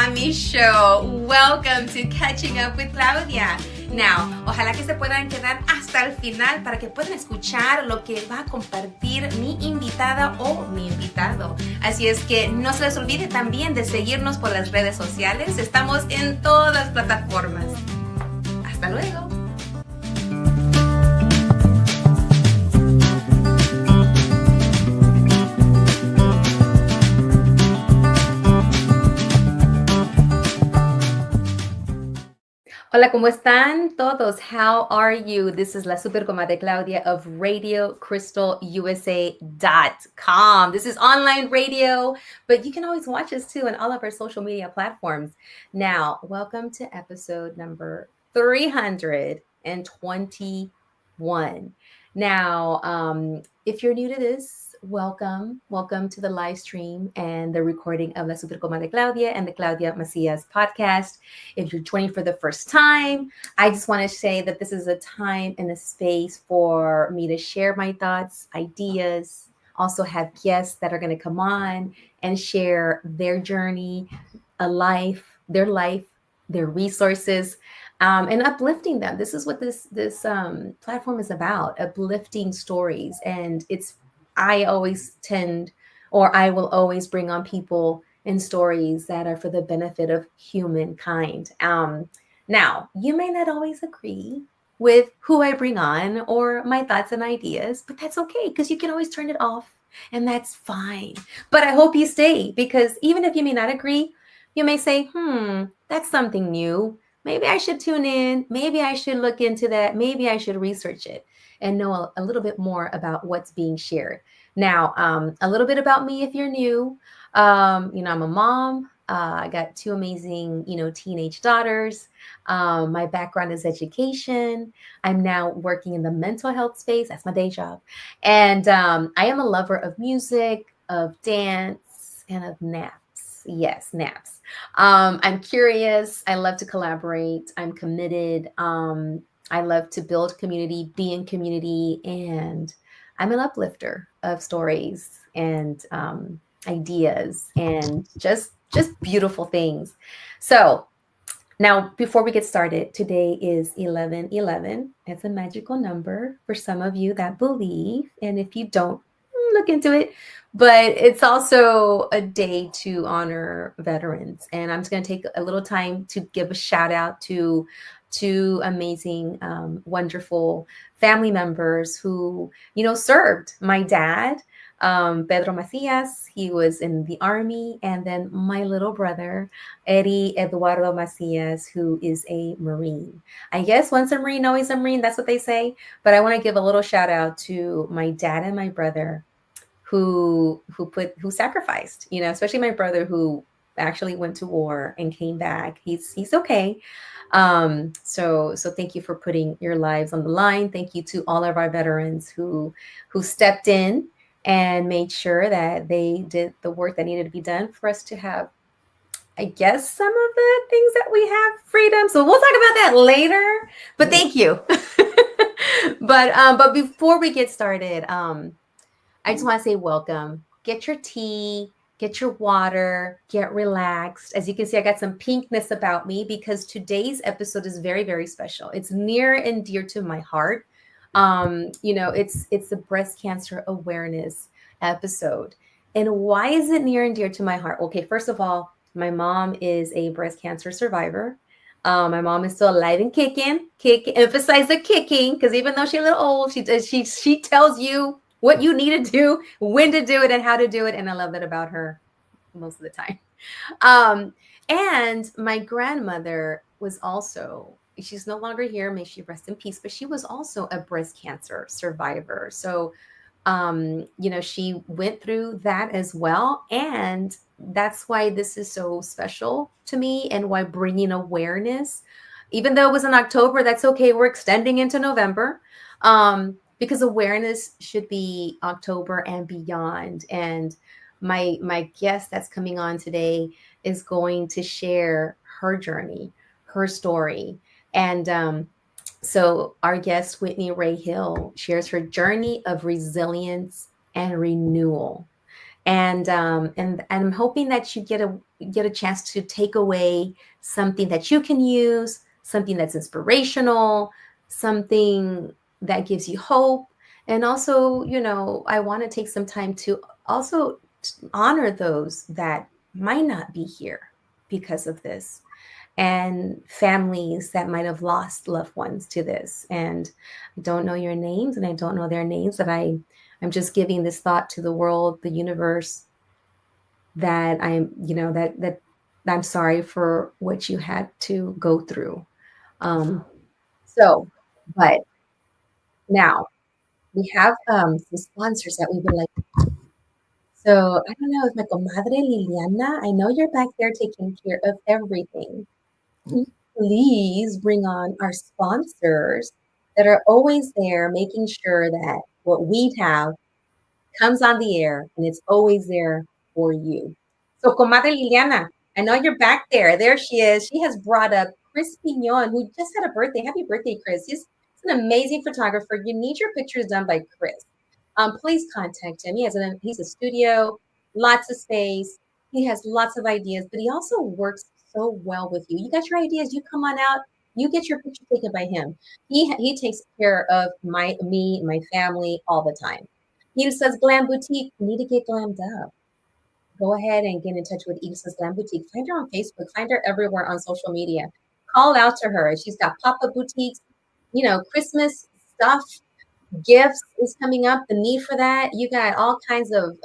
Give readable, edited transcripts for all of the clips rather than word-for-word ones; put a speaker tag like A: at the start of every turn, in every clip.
A: a mi show. Welcome to Catching Up with Claudia. Now, ojalá que se puedan quedar hasta el final para que puedan escuchar lo que va a compartir mi invitada o mi invitado. Así es que no se les olvide también de seguirnos por las redes sociales. Estamos en todas las plataformas. Hasta luego. Hola, ¿cómo están todos? How are you? This is la super comadre Claudia of RadioCrystalUSA.com. This is online radio, but you can always watch us too on all of our social media platforms. Now, welcome to episode number 321. Now, if you're new to this, welcome to the live stream and the recording of La Super Comadre Claudia and the Claudia Macias podcast. If you're joining for the first time, I just want to say that this is a time and a space for me to share my thoughts, ideas, also have guests that are going to come on and share their journey, their resources, and uplifting them. This is what this platform is about, uplifting stories. And I will always bring on people and stories that are for the benefit of humankind. Now, you may not always agree with who I bring on or my thoughts and ideas, but that's okay because you can always turn it off and that's fine. But I hope you stay because even if you may not agree, you may say, that's something new. Maybe I should tune in. Maybe I should look into that. Maybe I should research it and know a little bit more about what's being shared. Now, a little bit about me if you're new. I'm a mom. I got two amazing, teenage daughters. My background is education. I'm now working in the mental health space. That's my day job. And I am a lover of music, of dance, and of naps. Yes, naps. I'm curious. I love to collaborate. I'm committed. I love to build community, be in community, and I'm an uplifter of stories and ideas and just beautiful things. So now, before we get started, today is 11/11. It's a magical number for some of you that believe, and if you don't, look into it. But it's also a day to honor veterans, and I'm just going to take a little time to give a shout out to two amazing, wonderful family members who, served. My dad, Pedro Macias, he was in the Army, and then my little brother, Eddie Eduardo Macias, who is a Marine. I guess once a Marine, always a Marine. That's what they say. But I want to give a little shout out to my dad and my brother who sacrificed, especially my brother who actually went to war and came back. He's okay. So thank you for putting your lives on the line. Thank you to all of our veterans who stepped in and made sure that they did the work that needed to be done for us to have, I guess, some of the things that we have freedom. So we'll talk about that later, but thank you. But before we get started, I just want to say welcome. Get your tea, get your water, get relaxed. As you can see, I got some pinkness about me because today's episode is very, very special. It's near and dear to my heart. It's a breast cancer awareness episode. And why is it near and dear to my heart? Okay, first of all, my mom is a breast cancer survivor. My mom is still alive and kicking. Emphasize the kicking, because even though she's a little old, she tells you what you need to do, when to do it, and how to do it. And I love that about her most of the time. And my grandmother was also, she's no longer here, may she rest in peace, but she was also a breast cancer survivor. So, she went through that as well. And that's why this is so special to me and why bringing awareness, even though it was in October, that's okay. We're extending into November. Because awareness should be October and beyond. And my guest that's coming on today is going to share her journey, her story. And so our guest, Whitney Ray Hill, shares her journey of resilience and renewal. And I'm hoping that you get a chance to take away something that you can use, something that's inspirational, something that gives you hope. And also, I want to take some time to also honor those that might not be here because of this, and families that might have lost loved ones to this. And I don't know your names and I don't know their names, but I'm just giving this thought to the world, the universe, that that I'm sorry for what you had to go through. Um, so, but now we have some sponsors that we would like. So I don't know if my comadre Liliana, I know you're back there taking care of everything. Please bring on our sponsors that are always there, making sure that what we have comes on the air and it's always there for you. So, Comadre Liliana, I know you're back there. There she is. She has brought up Chris Pignon, who just had a birthday. Happy birthday, Chris. He's an amazing photographer. You need your pictures done by Chris. Please contact him. He's a studio, lots of space. He has lots of ideas, but he also works so well with you. You got your ideas, you come on out, you get your picture taken by him. He takes care of me, my family all the time. He says Glam Boutique, you need to get glammed up. Go ahead and get in touch with Ilsa's Glam Boutique. Find her on Facebook. Find her everywhere on social media. Call out to her. She's got pop-up boutiques, Christmas stuff, gifts is coming up, the need for that. You got all kinds of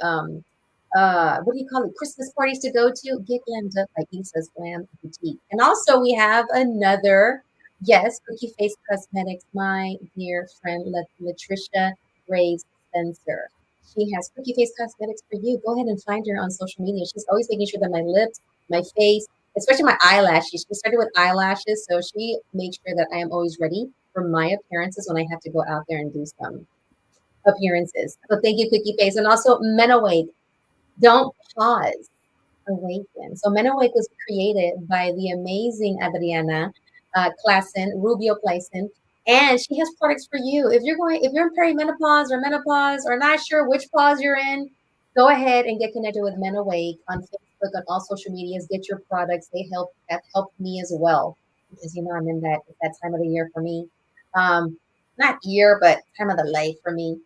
A: what do you call it? Christmas parties to go to. Get glammed up by Issa's Glam Boutique. And also we have another, yes, Cookie Face Cosmetics, my dear friend Latricia Graves Spencer. She has Cookie Face Cosmetics for you. Go ahead and find her on social media. She's always making sure that my lips, my face, especially my eyelashes. She started with eyelashes, so she makes sure that I am always ready for my appearances when I have to go out there and do some appearances. So thank you, Cookie Face. And also Men Awake. Don't pause. Awaken. So Men Awake was created by the amazing Adriana Rubio Classen, and she has products for you. If you're in perimenopause or menopause or not sure which pause you're in, go ahead and get connected with Men Awake on Facebook, on all social medias. Get your products. Have helped me as well, because I'm in that time of the year for me. Not year, but time of the life for me.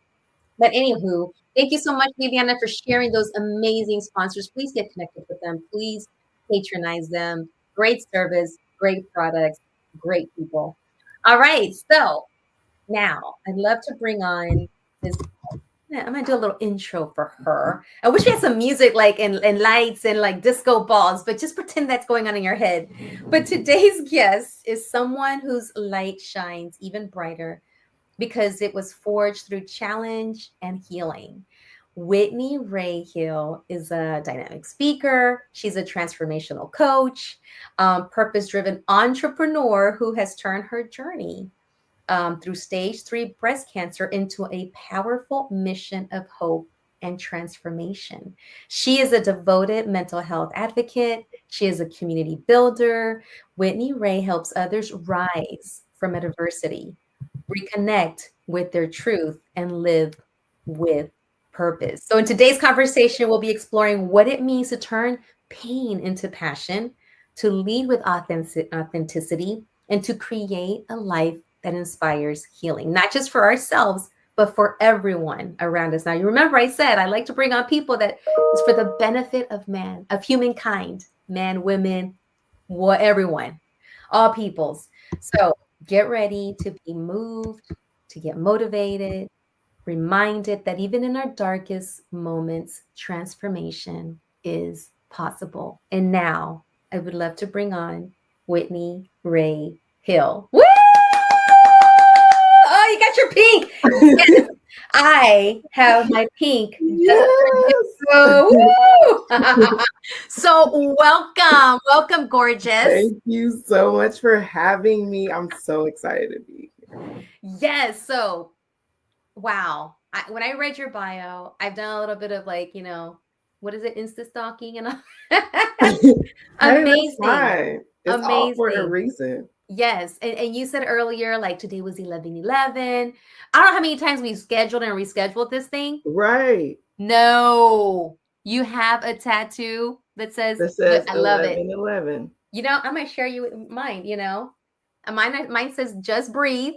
A: But anywho, thank you so much, Viviana, for sharing those amazing sponsors. Please get connected with them. Please patronize them. Great service, great products, great people. All right. So now I'd love to bring on this. Yeah, I'm gonna do a little intro for her. I wish we had some music and lights and like disco balls, but just pretend that's going on in your head. But today's guest is someone whose light shines even brighter because it was forged through challenge and healing. Whitney Ray Hill is a dynamic speaker. She's a transformational coach, purpose driven entrepreneur who has turned her journey through stage 3 breast cancer into a powerful mission of hope and transformation. She is a devoted mental health advocate. She is a community builder. Whitney Ray helps others rise from adversity, reconnect with their truth, and live with purpose. So in today's conversation, we'll be exploring what it means to turn pain into passion, to lead with authenticity, and to create a life that inspires healing, not just for ourselves, but for everyone around us. Now, you remember I said I like to bring on people that is for the benefit of man, of humankind, men, women, everyone, all peoples. So get ready to be moved, to get motivated, reminded that even in our darkest moments, transformation is possible. And now I would love to bring on Whitney Ray Hill. Woo! Oh, you got your pink. Yes, I have my pink.
B: Yes.
A: So welcome, gorgeous.
B: Thank you so much for having me. I'm so excited to be here.
A: Yes. So, wow. When I read your bio, I've done a little bit of what is it, Insta stalking and amazing.
B: Hey, it's
A: amazing.
B: all for a reason.
A: Yes. And you said earlier, like today was 11/11. I don't know how many times we've scheduled and rescheduled this thing.
B: Right.
A: No, You have a tattoo that says,
B: That says
A: I love it.
B: 1111.
A: I'm gonna share you mine. Mine says just breathe,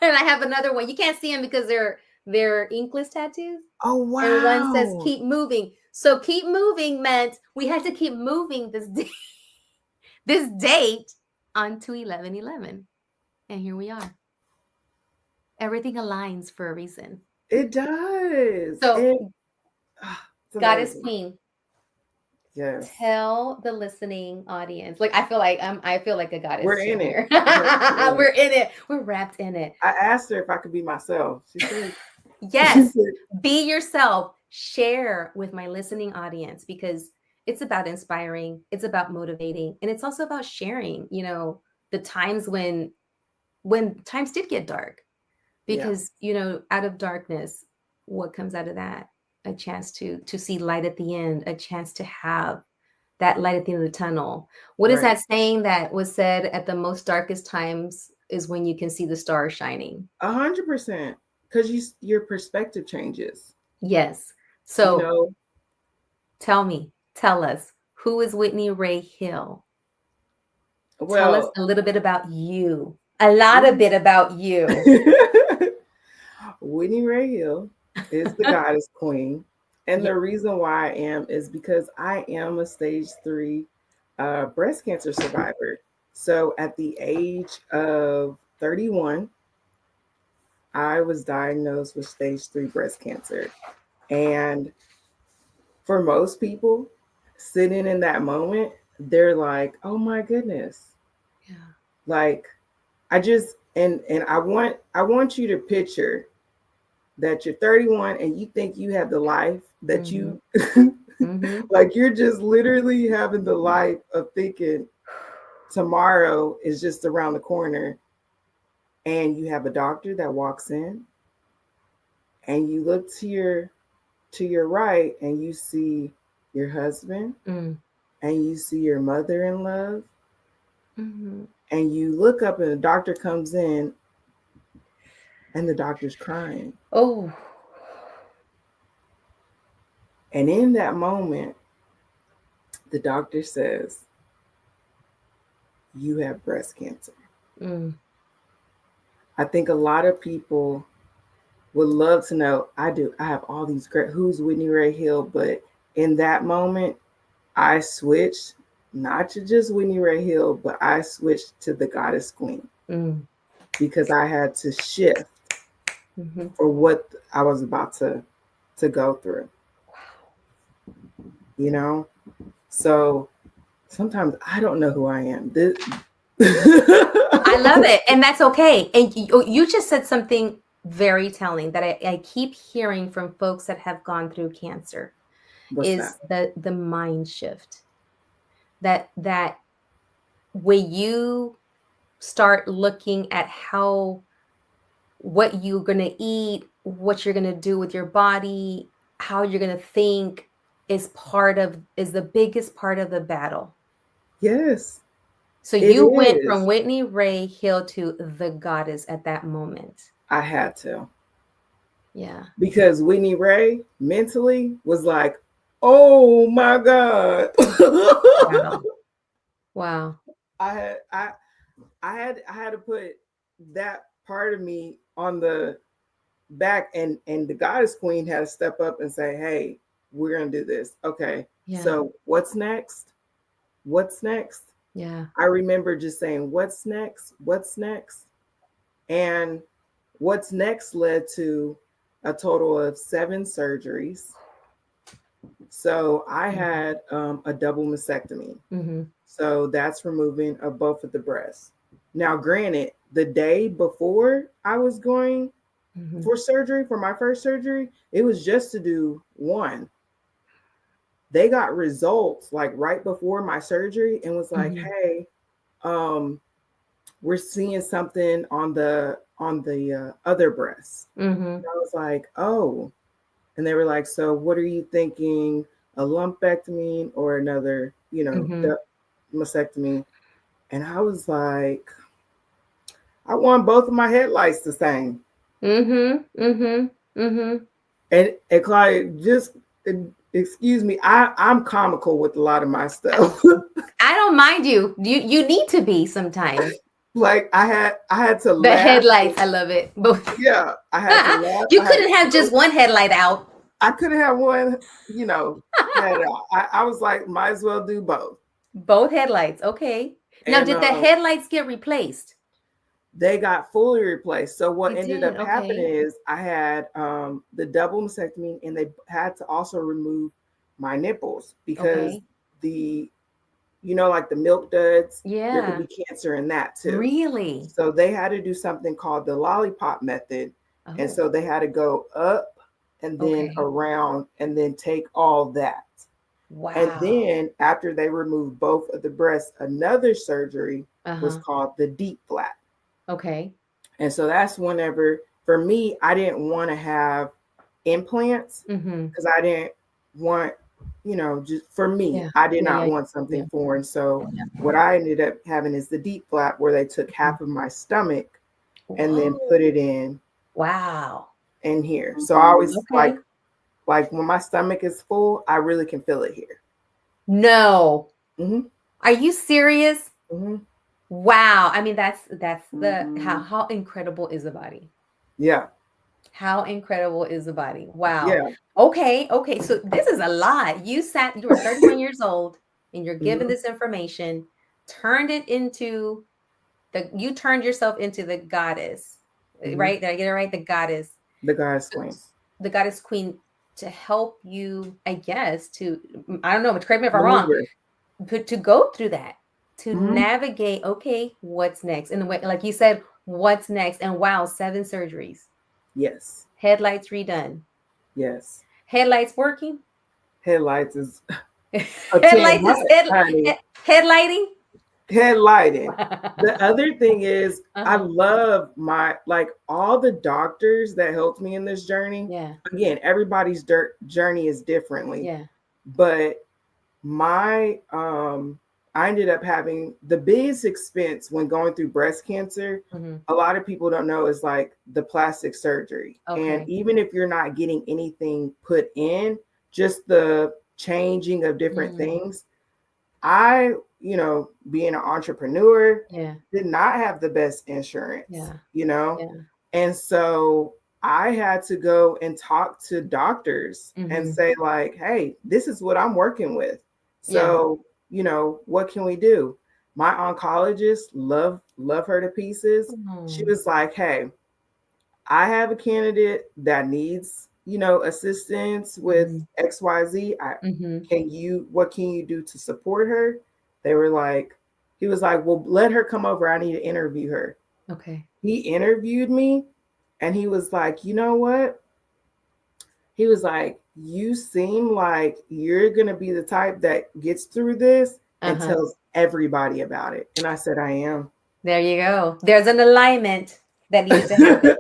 A: and I have another one. You can't see them because they're inkless tattoos,
B: Oh,
A: and one says
B: wow.
A: keep moving. So keep moving meant we had to keep moving this day, this date onto 11/11, and here we are. Everything aligns for a reason.
B: It does.
A: So,
B: It's
A: Goddess
B: amazing.
A: Queen,
B: Yes.
A: tell the listening audience. Like I feel like a
B: We're
A: goddess
B: in it.
A: here.
B: We're in it.
A: We're in it. We're wrapped in it.
B: I asked her if I could be myself. She said, she
A: Yes,
B: said,
A: be yourself. Share with my listening audience because it's about inspiring, it's about motivating, and it's also about sharing, the times when times did get dark.
B: yeah,
A: Because, out of darkness, what comes out of that? A chance to see light at the end, a chance to have that light at the end of the tunnel. What is
B: right.
A: that saying that was said at the most darkest times is when you can see the stars shining?
B: 100%. Because your perspective changes.
A: Yes.
B: You
A: So
B: know,
A: tell us, who is Whitney Ray Hill? Tell us
B: well,
A: a little bit about you. A lot of bit about you.
B: Whitney Ray Hill is the goddess queen. And
A: Yeah.
B: the reason why I am is because I am a stage 3 breast cancer survivor. So at the age of 31, I was diagnosed with stage 3 breast cancer. And for most people, sitting in that moment, they're like, oh my goodness.
A: Yeah.
B: Like I just and I want you to picture that you're 31 and you think you have the life that
A: Mm-hmm.
B: you
A: Mm-hmm.
B: like you're just literally having the life of thinking tomorrow is just around the corner, and you have a doctor that walks in and you look to your right and you see your husband
A: Mm.
B: and you see your mother in love,
A: Mm-hmm.
B: and you look up and the doctor comes in and the doctor's crying.
A: Oh.
B: And in that moment, the doctor says, you have breast cancer.
A: Mm.
B: I think a lot of people would love to know. I do. I have all these great, who's Whitney Ray Hill? But in that moment, I switched not to just Whitney Ray Hill, but I switched to the Goddess Queen
A: Mm.
B: because I had to shift
A: Mm-hmm.
B: for what I was about to go through. You know, so sometimes I don't know who I am.
A: I love it. And that's okay. And you just said something very telling that I keep hearing from folks that have gone through cancer
B: What's that?
A: is the mind shift. That when you start looking at what you're going to eat, what you're going to do with your body, how you're going to think is the biggest part of the battle.
B: Yes,
A: So
B: it
A: you went from
B: is.
A: Whitney Ray Hill to the goddess at that moment.
B: I had to.
A: Yeah.
B: Because Whitney Ray mentally was like, "Oh my God."
A: Wow. Wow.
B: I had I had to put that part of me on the back, and the goddess queen had to step up and say, "Hey, we're gonna do this. Okay,
A: Yeah.
B: so what's next? What's next?"
A: Yeah.
B: I remember just saying, "What's next? What's next?" And what's next led to a total of 7 surgeries. So I had a double mastectomy.
A: Mm-hmm.
B: So that's removing of both of the breasts. Now, granted, the day before I was going
A: Mm-hmm.
B: for surgery, for my first surgery, it was just to do one. They got results like right before my surgery and was like,
A: Mm-hmm.
B: "Hey, um, we're seeing something on the other breast."
A: Mm-hmm.
B: And I was like, "Oh," and they were like, "So what are you thinking? A lumpectomy or another,
A: Mm-hmm.
B: the mastectomy?" And I was like, "I want both of my headlights the same."
A: Mm-hmm. Mm-hmm. Mm-hmm.
B: And Claudia, just excuse me, I'm comical with a lot of my stuff.
A: I don't mind you. You need to be sometimes.
B: Like I had to
A: The
B: laugh.
A: headlights, I love it. Both.
B: Yeah, I had to laugh.
A: You
B: I had to
A: couldn't have
B: joke.
A: just one headlight out.
B: I could have one, had I was like, might as well do both.
A: Both headlights. Okay. Now,
B: And
A: did the headlights get replaced?
B: they got fully replaced. So what
A: You
B: ended
A: did.
B: up happening
A: Okay.
B: is I had the double mastectomy, and they had to also remove my nipples because
A: Okay.
B: the like the milk duds, there could
A: Yeah.
B: be cancer in that too.
A: Really?
B: So they had to do something called the lollipop method. And
A: Oh,
B: so they had to go up and then
A: okay.
B: around and then take all that. And
A: Wow.
B: then after they removed both of the breasts, another surgery was
A: Uh-huh.
B: called the deep flap.
A: Okay.
B: And so that's whenever, for me, I didn't want to have implants
A: Mm-hmm.
B: because I didn't want, just for me,
A: Yeah.
B: I did
A: Yeah.
B: not
A: Yeah.
B: want
A: Yeah.
B: something foreign. So
A: Yeah.
B: what I ended up having is the deep flap where they took half of my stomach and then
A: Whoa.
B: put it
A: Wow.
B: in here. So I always
A: Okay.
B: like when my stomach is full, I really can feel it here.
A: No.
B: Hmm.
A: Are you serious?
B: Hmm.
A: Wow. I mean, that's the how incredible is the body?
B: Yeah.
A: How incredible is the body? Wow.
B: Yeah.
A: Okay. Okay. So this is a lot. You were 31 years old and you're given
B: Hmm.
A: this information, turned it into you turned yourself into the goddess,
B: Hmm.
A: right? Did I get it right? The goddess,
B: The God's queen.
A: the goddess queen to help you, I guess, I don't know, but correct me if I'm wrong,
B: Maneuver.
A: to go through that, to
B: Hmm.
A: navigate, okay, what's next? And the way, like you said, what's next? And wow, 7 surgeries,
B: Yes.
A: headlights redone,
B: Yes.
A: headlights working,
B: Headlights is a 10
A: headlights
B: month,
A: is
B: honey.
A: headlighting.
B: Headlighting. The other thing is, I
A: Uh-huh.
B: love my, like, all the doctors that helped me in this journey.
A: Yeah.
B: Again, everybody's journey is differently,
A: Yeah.
B: but my I ended up having the biggest expense when going through breast cancer.
A: Hmm.
B: A lot of people don't know is like the plastic surgery. And
A: Okay.
B: even if you're not getting anything put in, just the changing of different
A: Mm.
B: things. I, being an entrepreneur,
A: Yeah.
B: did not have the best insurance,
A: Yeah. Yeah.
B: and so I had to go and talk to doctors and
A: Hmm.
B: say, like, hey, this is what I'm working with.
A: Yeah.
B: So, what can we do? My oncologist, love her to pieces. She
A: Mm.
B: was like, hey, I have a candidate that needs, assistance with
A: Hmm.
B: XYZ.
A: Hmm.
B: What can you do to support her? They were like, he was like, well, let her come over. I need to interview her.
A: Okay.
B: He interviewed me and he was like, you know what? He was like, you seem like you're going to be the type that gets through this and
A: Uh-huh.
B: tells everybody about it. And I said, I am.
A: There you go. There's an alignment that needs to happen.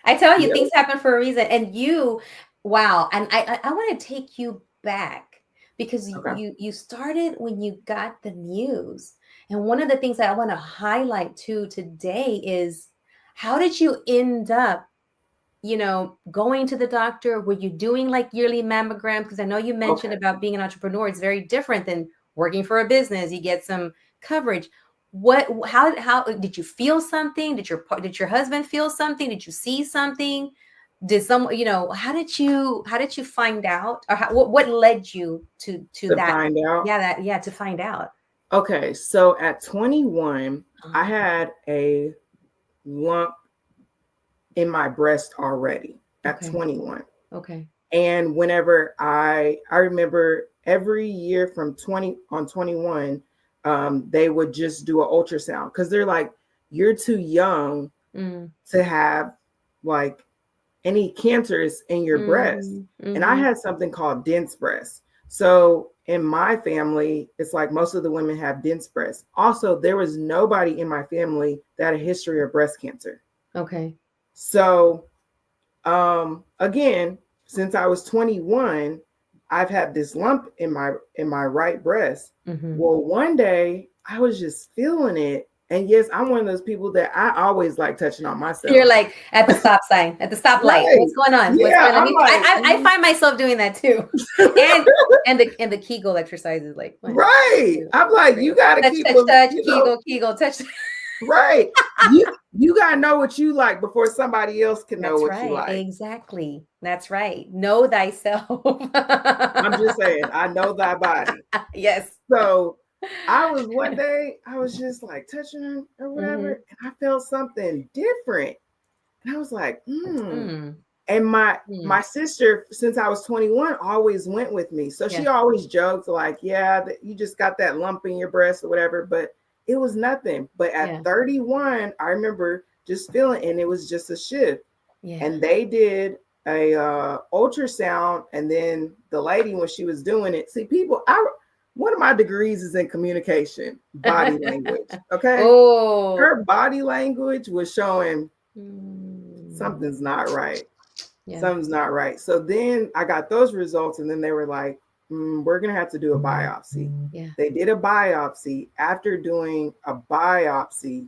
A: I tell you,
B: Yep.
A: things happen for a reason. And you, wow. And I want to take you back because
B: Okay.
A: you started when you got the news. And one of the things that I want to highlight too today is how did you end up, going to the doctor? Were you doing like yearly mammograms? Because I know you mentioned
B: Okay.
A: about being an entrepreneur. It's very different than working for a business. You get some coverage. How did you feel something? Did your husband feel something? Did you see something? Did someone, how did you find out? Or what led you to
B: To
A: that?
B: find out.
A: Yeah, to find out.
B: Okay. So at 21, I
A: Uh-huh.
B: had a lump in my breast already at
A: Okay.
B: 21.
A: Okay.
B: And whenever I remember every year from 20 on 21, they would just do an ultrasound because they're like, you're too young
A: Mm.
B: to have like any cancers in your breast.
A: Mm.
B: And I
A: Mm-hmm.
B: had something called dense breast. So in my family, it's like most of the women have dense breast. Also, there was nobody in my family that had a history of breast cancer.
A: Okay.
B: So again, since I was 21, I've had this lump in my right breast.
A: Mm-hmm.
B: Well, one day I was just feeling it And yes, I'm one of those people that I always like touching on
A: You're
B: myself.
A: like at the stop sign, at the stoplight.
B: Right.
A: What's going on? What's
B: Yeah.
A: going on?
B: I'm like,
A: I find myself doing that too. And and the Kegel exercise is like 1,
B: right.
A: 2,
B: I'm like,
A: 3.
B: you gotta
A: Touch,
B: keep
A: touch,
B: them,
A: touch, Kegel, Kegel, touch.
B: right. You gotta know what you like before somebody else can know
A: That's
B: what you
A: right.
B: like.
A: Exactly. That's right. Know thyself.
B: I'm just saying, I know thy body.
A: Yes.
B: So I was one day, I was just like touching her or whatever,
A: Mm-hmm.
B: and I felt something different. And I was like,
A: Mm.
B: And my
A: Mm.
B: sister, since I was 21, always went with me. So she
A: Yeah.
B: always joked like, yeah, you just got that lump in your breast or whatever. But it was nothing. But at
A: Yeah.
B: 31, I remember just feeling, and it was just a shift.
A: Yeah.
B: And they did a ultrasound, and then the lady, when she was doing it, see, people, one of my degrees is in communication, body language. Okay.
A: Oh.
B: Her body language was showing
A: Mm.
B: something's not right.
A: Yeah.
B: Something's not right. So then I got those results, and then they were like, we're going to have to do a biopsy.
A: Yeah.
B: They did a biopsy. After doing a biopsy,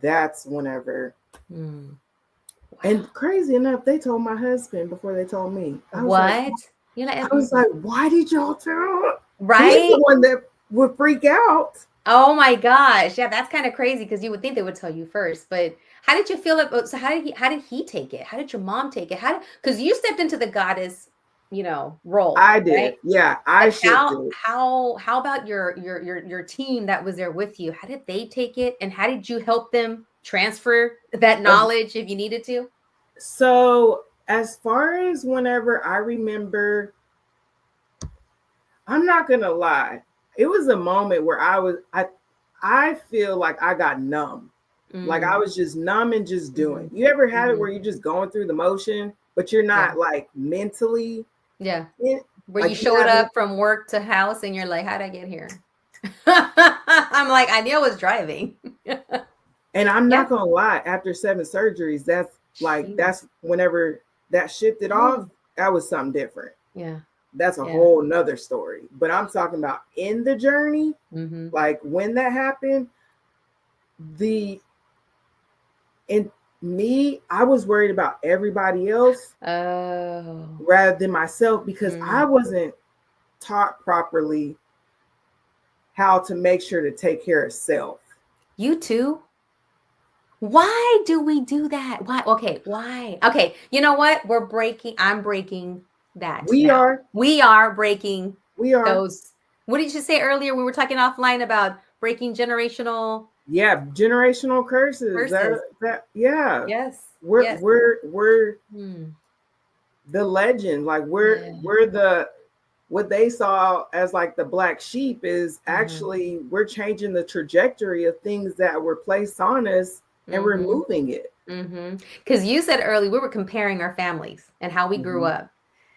B: that's whenever.
A: Mm. Wow.
B: And crazy enough, they told my husband before they told me.
A: What? You're like,
B: I was like, why did y'all tell?
A: right?
B: He's the one that would freak out.
A: Oh my gosh. Yeah, that's kind of crazy because you would think they would tell you first. But how did you feel about, so how did he take it? How did your mom take it? Because you stepped into the goddess, role.
B: I
A: Right?
B: did. Yeah, I
A: But
B: shifted.
A: how about your team that was there with you? How did they take it? And how did you help them transfer that knowledge if you needed to?
B: So as far as whenever I remember, I'm not gonna lie, it was a moment where I feel like I got numb. Like I was just numb and just doing. You ever had it where you're just going through the motion, but you're
A: Yeah.
B: not like mentally
A: Yeah.
B: in,
A: Where
B: like
A: you
B: you
A: showed
B: haven't.
A: up from work to house and you're like, how'd I get here? I'm like, I knew I was driving.
B: And I'm
A: Yeah.
B: not gonna lie, after 7 surgeries,
A: Jeez.
B: that's whenever that shifted off, that was something different.
A: Yeah.
B: That's a
A: Yeah.
B: whole nother story. But I'm talking about in the journey,
A: Mm-hmm.
B: like when that happened, in me, I was worried about everybody else
A: Oh.
B: rather than myself because I wasn't taught properly how to make sure to take care of self.
A: You too? Why do we do that? Why? Okay. Why? Okay. You know what? I'm breaking that
B: We
A: now.
B: are.
A: We are breaking
B: We are.
A: those. What did you say earlier? We were talking offline about breaking generational
B: Yeah, generational curses.
A: curses.
B: Yeah.
A: Yes. Yes.
B: We're
A: Hmm.
B: the legend. Like
A: Yeah.
B: we're the what they saw as like the black sheep is
A: Uh-huh.
B: actually we're changing the trajectory of things that were placed on us and removing it.
A: Because you said earlier we were comparing our families and how we grew up.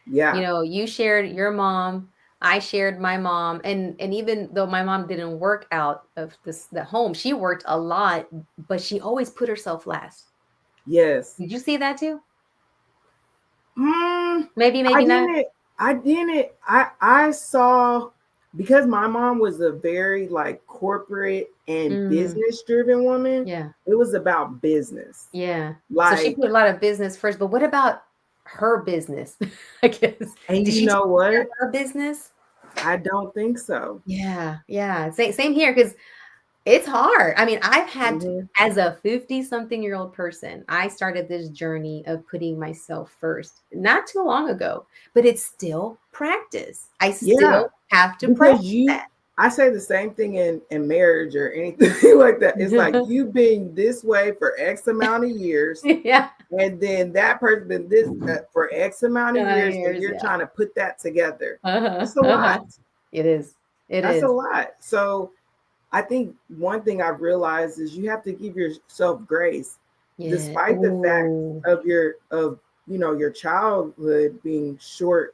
B: Yeah.
A: You shared your mom, I shared my mom, and even though my mom didn't work out of the home, she worked a lot, but she always put herself last.
B: Yes.
A: Did you see that too?
B: Mm,
A: Maybe
B: I
A: not.
B: didn't. I didn't. I saw because my mom was a very like corporate and business driven woman.
A: Yeah.
B: It was about business.
A: Yeah. So she
B: Like,
A: put a lot of business first, but what about her business? I guess.
B: and
A: Did
B: you
A: she take
B: know
A: care of
B: what?
A: her business?
B: I don't think so.
A: Yeah. Yeah. Same here because it's hard. I mean, I've had to,
B: Mhm.
A: as a 50-something-year-old person, I started this journey of putting myself first not too long ago, but it's still practice. I
B: Yeah,
A: still have to
B: because
A: practice that.
B: I say the same thing in marriage or anything like that. It's like you've been this way for X amount of years,
A: Yeah.
B: and then that person been this for X amount of years, and
A: Years,
B: you're
A: yeah.
B: trying to put that together.
A: Uh-huh.
B: It's a lot.
A: It is. It
B: That's a
A: is.
B: lot. So I think one thing I've realized is you have to give yourself grace,
A: Yeah.
B: despite the fact
A: Ooh.
B: of your childhood being short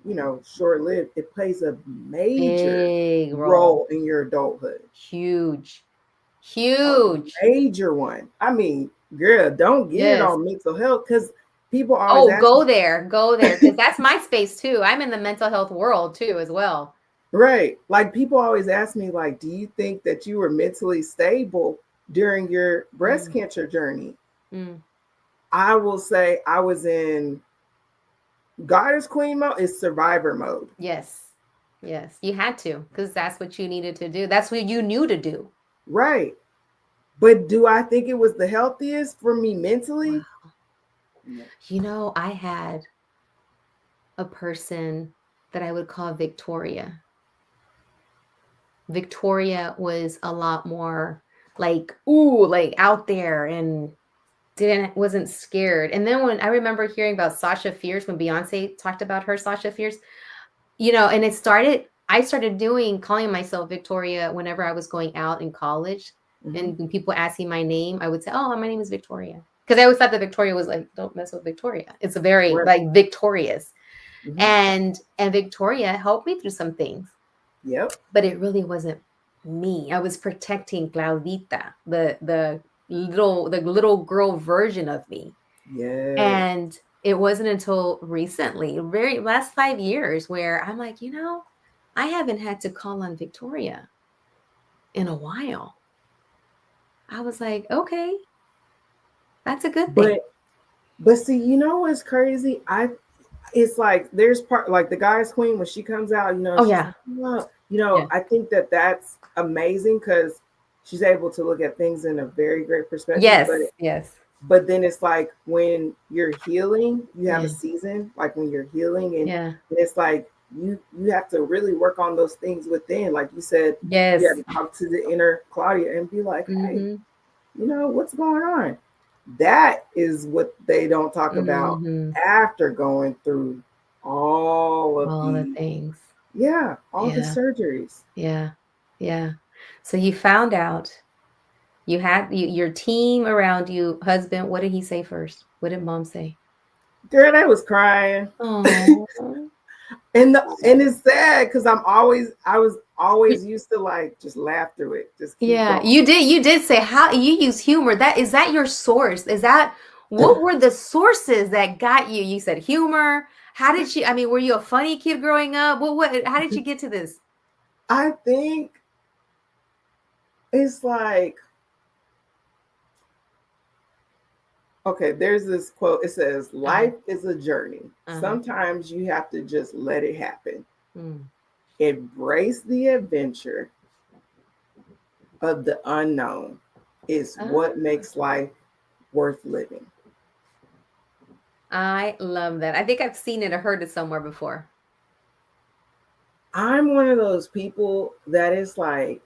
B: lived. It plays a major
A: Big role.
B: role in your adulthood.
A: Huge.
B: A
A: Huge.
B: major one. I mean, girl, don't get it
A: Yes.
B: on mental health because people always
A: Oh,
B: ask
A: go
B: me,
A: there. Go there. Because that's my space too. I'm in the mental health world too, as well.
B: right? Like people always ask me, like, do you think that you were mentally stable? during your breast
A: Mm,
B: cancer journey?
A: mm.
B: I will say I was in goddess queen mode, is survivor mode.
A: Yes. Yes. You had to, because that's what you needed to do. That's what you knew to do.
B: Right. But do I think it was the healthiest for me mentally?
A: Wow.
B: No.
A: I had a person that I would call Victoria. Victoria was a lot more like, ooh, like out there and didn't wasn't scared. And then when I remember hearing about Sasha Fierce when Beyonce talked about her Sasha Fierce, and I started calling myself Victoria whenever I was going out in college.
B: Mm-hmm.
A: And when people asking my name, I would say, "Oh, my name is Victoria." Because I always thought that Victoria was like, "Don't mess with Victoria." It's a very
B: Right.
A: like victorious.
B: Mm-hmm.
A: And Victoria helped me through some things,
B: Yep.
A: but it really wasn't me. I was protecting Claudita, the little girl version of me.
B: Yes.
A: And it wasn't until recently, very last 5 years, where I'm like, I haven't had to call on Victoria in a while. I was like, okay, that's a good thing.
B: But see, you know what's crazy? It's like there's part like the goddess queen when she comes out,
A: Oh
B: she's
A: yeah.
B: like, oh,
A: Yeah.
B: I think that that's amazing because she's able to look at things in a very great perspective.
A: Yes.
B: But
A: Yes.
B: then it's like when you're healing, you have a
A: Yeah.
B: season like when you're healing, and
A: Yeah.
B: it's like you have to really work on those things within. Like you said, you have
A: Yes.
B: to talk to the inner Claudia and be like, hey,
A: Mm-hmm.
B: what's going on? That is what they don't talk about
A: Mm-hmm.
B: after going through all of
A: All the
B: the,
A: things.
B: yeah, all the
A: Yeah.
B: surgeries.
A: Yeah. Yeah. So you found out you had your team around you, husband. What did he say first? What did mom say?
B: Girl, they was crying.
A: Oh.
B: And it's sad because I was always used to like just laugh through it, just keep
A: Yeah,
B: going.
A: you did say how you use humor. Is that your source? Is that what were the sources that got you? You said humor. How did you, I mean, were you a funny kid growing up? How did you get to this?
B: I think it's like, okay, there's this quote. It says,
A: Uh-huh.
B: life is a journey.
A: Uh-huh.
B: Sometimes you have to just let it happen.
A: Mm.
B: Embrace the adventure of the unknown is what
A: Ah,
B: makes life worth living.
A: I love that. I think I've seen it or heard it somewhere before.
B: I'm one of those people that is like,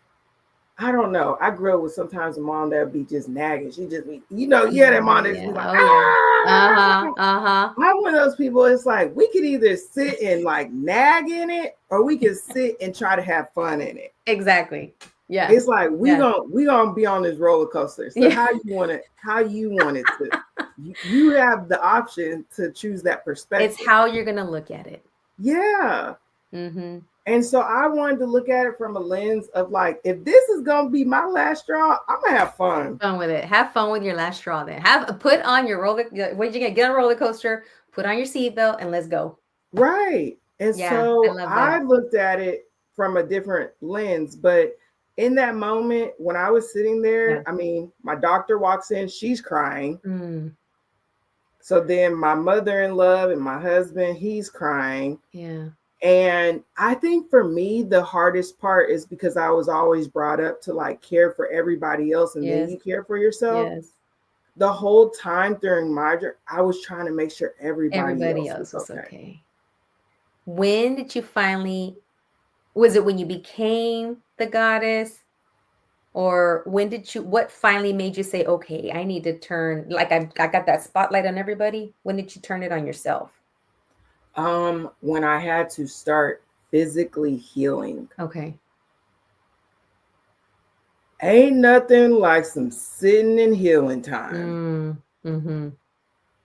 B: I don't know. I grew up with sometimes a mom that would be just nagging. She just be,
A: Yeah,
B: that mom that's
A: yeah.
B: just like,
A: Oh yeah.
B: ah.
A: Uh-huh. Uh-huh.
B: I'm one of those people. It's like we could either sit and like nag in it, or we could sit and try to have fun in it.
A: Exactly. Yeah.
B: It's like
A: Yeah.
B: we gonna be on this roller coaster. So
A: Yeah.
B: how you want it to. You have the option to choose that
A: It's
B: perspective.
A: how you're gonna look at it.
B: Yeah.
A: Mm-hmm.
B: And so I wanted to look at it from a lens of like, if this is gonna be my last straw, I'm gonna have fun.
A: Fun with it. Have fun with your last straw then. Put on your roller when you get on a roller coaster, put on your seatbelt and let's go.
B: Right. And
A: Yeah, I
B: so
A: love that.
B: I looked at it from a different lens. But in that moment, when I was sitting there,
A: Yeah.
B: I mean, my doctor walks in, she's crying.
A: Mm,
B: So then my mother in law and my husband, he's crying.
A: yeah.
B: And I think for me, the hardest part is because I was always brought up to like care for everybody else and then
A: Yes.
B: you care for yourself.
A: Yes.
B: The whole time during my journey, I was trying to make sure everybody
A: Everybody
B: else was
A: else was
B: okay.
A: okay. When did you finally, was it when you became the goddess? Or what finally made you say, okay, I need to turn, like I got that spotlight on everybody? When did you turn it on yourself?
B: When I had to start physically healing.
A: Okay.
B: Ain't nothing like some sitting and healing time.
A: Mm-hmm.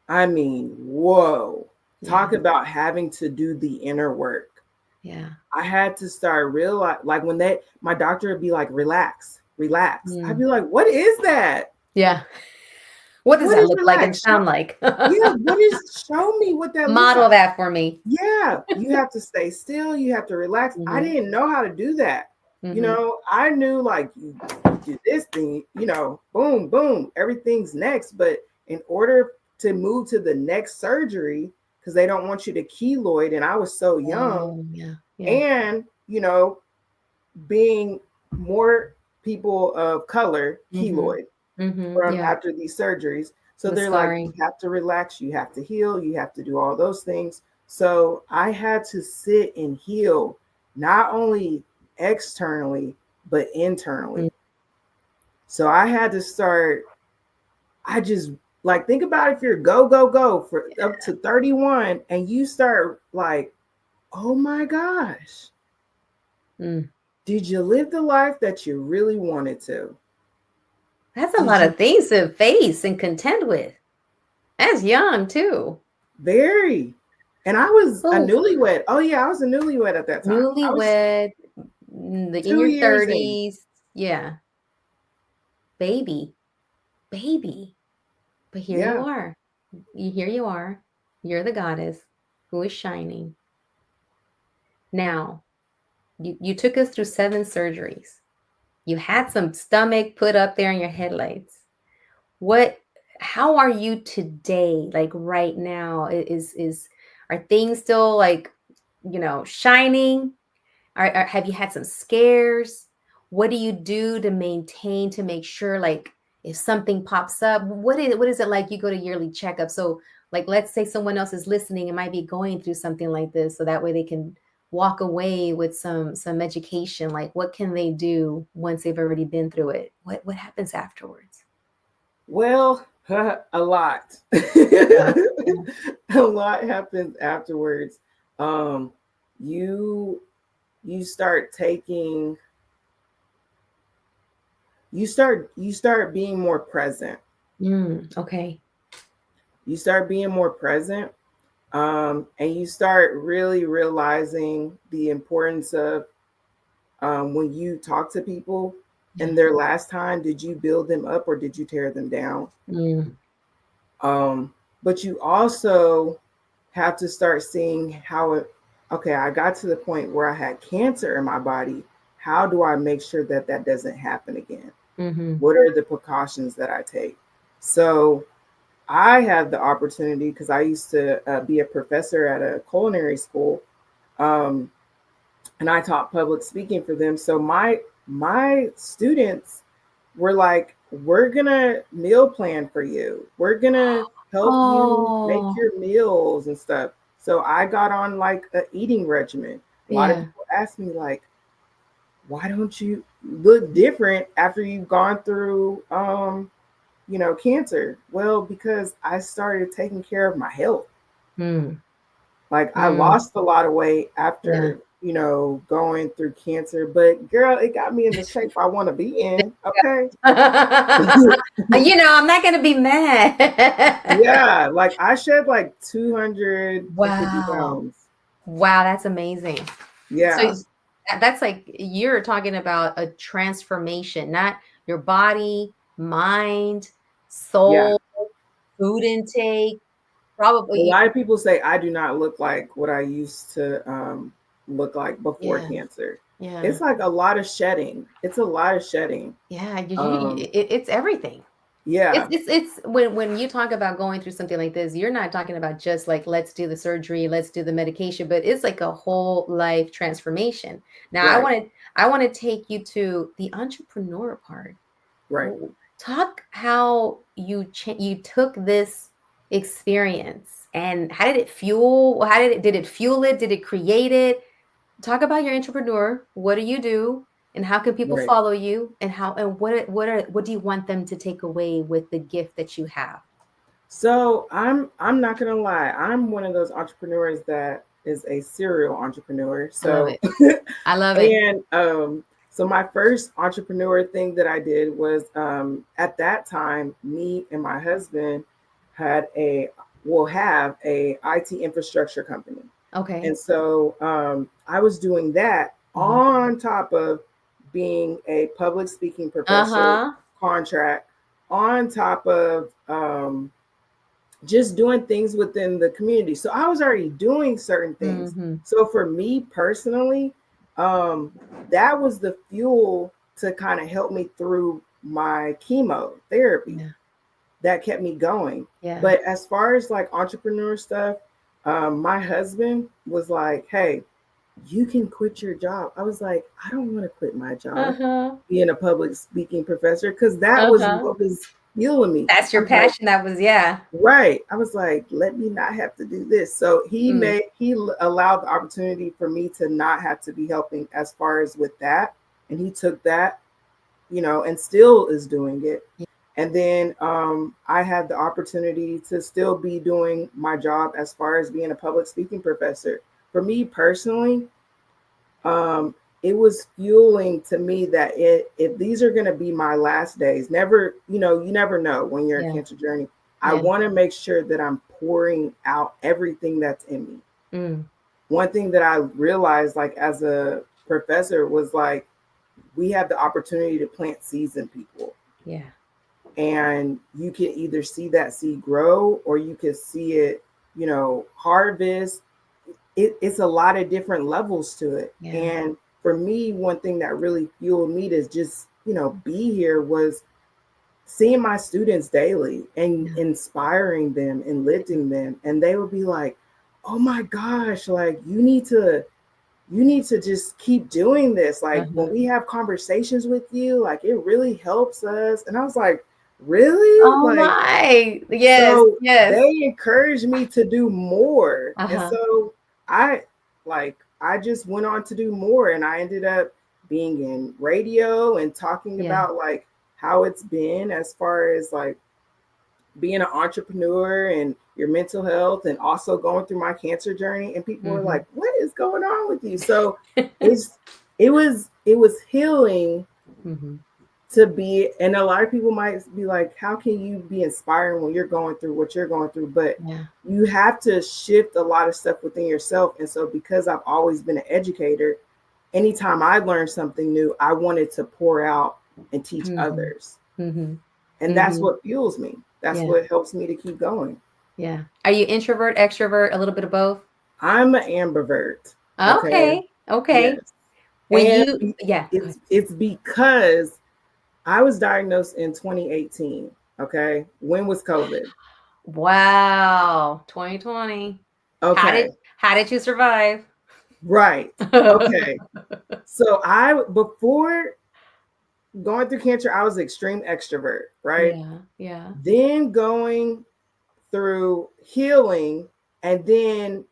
B: I mean, whoa.
A: Yeah.
B: Talk about having to do the inner work.
A: Yeah.
B: I had to start realize, like when my doctor would be like, relax, relax. I'd
A: Mm.
B: be like, what is that?
A: Yeah. What does
B: What
A: that
B: is
A: look like and
B: relax?
A: sound like?
B: Yeah, show me what that looks
A: Model
B: like.
A: that for me.
B: Yeah, you have to stay still. You have to relax. I
A: Mm-hmm.
B: didn't know how to do that.
A: Mm-hmm.
B: I knew like do this thing, boom, boom, everything's next. But in order to move to the next surgery, because they don't want you to keloid, and I was so young,
A: Oh, yeah. Yeah.
B: and being more people of color
A: Mm-hmm.
B: keloid
A: Mm-hmm.
B: from
A: Yeah.
B: after these surgeries. So
A: The
B: they're like, you
A: scarring.
B: have to relax, you have to heal, you have to do all those things. So I had to sit and heal, not only externally, but internally. So I had to start, I just like think about if you're go, go, go for up to 31 and you start like, oh my gosh,
A: Mm.
B: did you live the life that you really wanted to?
A: That's a
B: Did
A: lot
B: you
A: of things to face and contend with. That's young too.
B: very? And I was a
A: Oh,
B: newlywed. Oh yeah, I was a newlywed at that time. I was
A: newlywed, in
B: 2
A: your
B: years in.
A: 30s. Yeah. Baby. Baby. But here you
B: Yeah.
A: are. Here you are. You're the goddess who is shining. Now, you took us through 7 surgeries. You had some stomach put up there in your headlights. What how are you today? Like right now? Is are things still like, shining? Have you had some scares? What do you do to maintain to make sure, like, if something pops up, what is it like? You go to yearly checkup. So, like, let's say someone else is listening and might be going through something like this, so that way they can walk away with some education. Like, what can they do once they've already been through it? What happens afterwards?
B: Well, a lot.
A: Yeah, yeah,
B: A lot happens afterwards. Um, you you start taking you start being more present.
A: okay.
B: You start being more present, and you start really realizing the importance of when you talk to people
A: Yeah.
B: and their last time, did you build them up or did you tear them down?
A: Mm,
B: Um, but you also have to start seeing how it, okay, I got to the point where I had cancer in my body. How do I make sure that that doesn't happen again?
A: mm-hmm.
B: What are the precautions that I take? So I had the opportunity because I used to be a professor at a culinary school. Um, and I taught public speaking for them. So my students were like, "We're gonna meal plan for you. We're gonna help you make
A: Oh,
B: your meals and stuff." So I got on like a eating regimen. A lot of
A: yeah.
B: people ask me like, "Why don't you look different after you've gone through cancer?" Well, because I started taking care of my health.
A: Mm,
B: Like I
A: mm,
B: lost a lot of weight
A: yeah.
B: after, going through cancer, but girl, it got me in the shape I want to be in. Okay.
A: I'm not gonna be mad.
B: Yeah, like I shed like 250
A: Wow.
B: pounds.
A: Wow, that's amazing. So
B: Yeah.
A: that's like you're talking about a transformation, not your body, mind,
B: Yeah.
A: soul, food intake,
B: A
A: probably.
B: lot of people say I do not look like what I used to look like before
A: Yeah,
B: cancer.
A: yeah,
B: It's like a lot of shedding. It's a lot of shedding.
A: yeah.
B: Um,
A: It's everything. It's
B: yeah,
A: it's it's when you talk about going through something like this, you're not talking about just like let's do the surgery, let's do the medication, but it's like a whole life transformation. Now, I
B: right,
A: want to I want to take you to the entrepreneur part.
B: right.
A: Talk how you took this experience and how did it fuel? How did it fuel it? Did it create it? Talk about your entrepreneur. What do you do? And how can people
B: Right.
A: follow you? And what do you want them to take away with the gift that you have?
B: So I'm not gonna lie. I'm one of those entrepreneurs that is a serial entrepreneur.
A: I love
B: So
A: it. I love it.
B: and so my first entrepreneur thing that I did was at that time, me and my husband had a will have a IT infrastructure company.
A: Okay.
B: And so I was doing that
A: Mhm.
B: on top of being a public speaking professor
A: Uh-huh.
B: contract, on top of just doing things within the community. So I was already doing certain things.
A: Mhm.
B: So for me personally, that was the fuel to kind of help me through my chemotherapy.
A: Yeah.
B: That kept me going.
A: Yeah.
B: But as far as like entrepreneur stuff, my husband was like, "Hey, you can quit your job." I was like, "I don't want to quit my job,
A: Uh-huh.
B: being a public speaking professor," because that was
A: Uh-huh.
B: what was fueling me.
A: That's
B: I
A: your
B: was like,
A: passion. That was, yeah.
B: right. I was like, let me not have to do this. So
A: Mm.
B: allowed the opportunity for me to not have to be helping as far as with that. And he took that, and still is doing it.
A: Yeah.
B: And then I had the opportunity to still be doing my job as far as being a public speaking professor. For me personally, um, it was fueling to me that if these are going to be my last days, never, you never know when you're in
A: Yeah.
B: cancer journey. I
A: Yeah.
B: want to make sure that I'm pouring out everything that's in me.
A: Mm.
B: One thing that I realized, like as a professor, was like we have the opportunity to plant seeds in people,
A: Yeah.
B: and you can either see that seed grow or you can see it, harvest. It's a lot of different levels to it.
A: Yeah.
B: And for me, one thing that really fueled me to just, be here was seeing my students daily and
A: Yeah.
B: inspiring them and lifting them. And they would be like, oh my gosh, like you need to just keep doing this. Like
A: Uh-huh.
B: when we have conversations with you, like it really helps us. And I was like, really?
A: Oh
B: Like,
A: my. Yes.
B: so
A: Yes.
B: they encouraged me to do more. And
A: Uh-huh.
B: so I just went on to do more, and I ended up being in radio and talking
A: Yeah.
B: about like how it's been as far as like being an entrepreneur and your mental health and also going through my cancer journey. And people were
A: Mm-hmm.
B: like, what is going on with you? So it's it was healing
A: Mm-hmm.
B: to be, and a lot of people might be like, how can you be inspiring when you're going through what you're going through? But
A: Yeah.
B: you have to shift a lot of stuff within yourself. And so because I've always been an educator, anytime I learned something new, I wanted to pour out and teach
A: Mm-hmm.
B: others.
A: Mm-hmm.
B: And that's
A: Mm-hmm.
B: what fuels me. That's
A: Yeah.
B: what helps me to keep going.
A: Yeah. Are you introvert, extrovert, a little bit of both?
B: I'm an ambivert. Okay.
A: Okay. Okay.
B: Yes.
A: When
B: And
A: you, yeah, go ahead.
B: it's because I was diagnosed in 2018. Okay. When was COVID?
A: Wow. 2020. How did
B: Okay.
A: how did you survive?
B: Right. Okay. So before going through cancer, I was extreme extrovert, right?
A: Yeah. Yeah.
B: Then going through healing, and then,